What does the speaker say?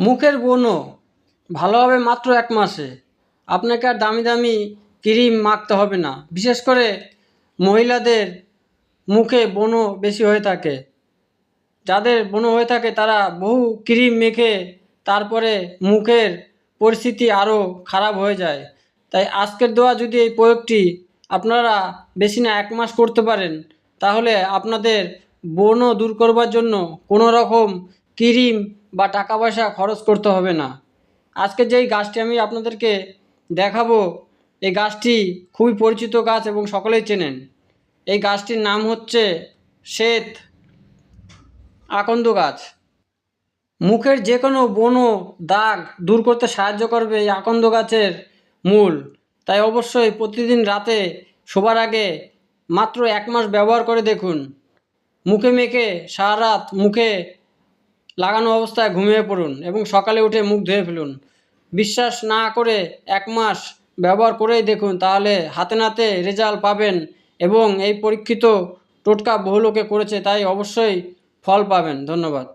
মুখের ব্রণ ভালো হবে মাত্র 1 মাসে। আপনাকে আর দামি দামি ক্রিম মাখতে হবে না। বিশেষ করে মহিলাদের মুখে ব্রণ বেশি হয়ে থাকে। যাদের ব্রণ হয়ে থাকে তারা বহু ক্রিম মেখে তারপরে মুখের পরিস্থিতি আরও খারাপ হয়ে যায়। তাই আজকের দেওয়া যদি এই প্রয়োগটি আপনারা বেশি না 1 মাস করতে পারেন, তাহলে আপনাদের ব্রণ দূর করবার জন্য কোনো রকম ক্রিম বা টাকা পয়সা খরচ করতে হবে না। আজকে যেই গাছটি আমি আপনাদেরকে দেখাবো, এই গাছটি খুবই পরিচিত গাছ এবং সকলেই চেনেন। এই গাছটির নাম হচ্ছে শ্বেত আকন্দ গাছ। মুখের যে কোনো ব্রণ, দাগ দূর করতে সাহায্য করবে এই আকন্দ গাছের মূল। তাই অবশ্যই প্রতিদিন রাতে শোবার আগে মাত্র 1 মাস ব্যবহার করে দেখুন। মুখে মেখে সারা রাত মুখে লাগানো অবস্থায় ঘুমিয়ে পড়ুন এবং সকালে উঠে মুখ ধুয়ে ফেলুন। বিশ্বাস না করে 1 মাস ব্যবহার করেই দেখুন, তাহলে হাতে নাতে রেজাল্ট পাবেন এবং এই পরীক্ষিত টোটকা বহু লোকে করেছে, তাই অবশ্যই ফল পাবেন। ধন্যবাদ।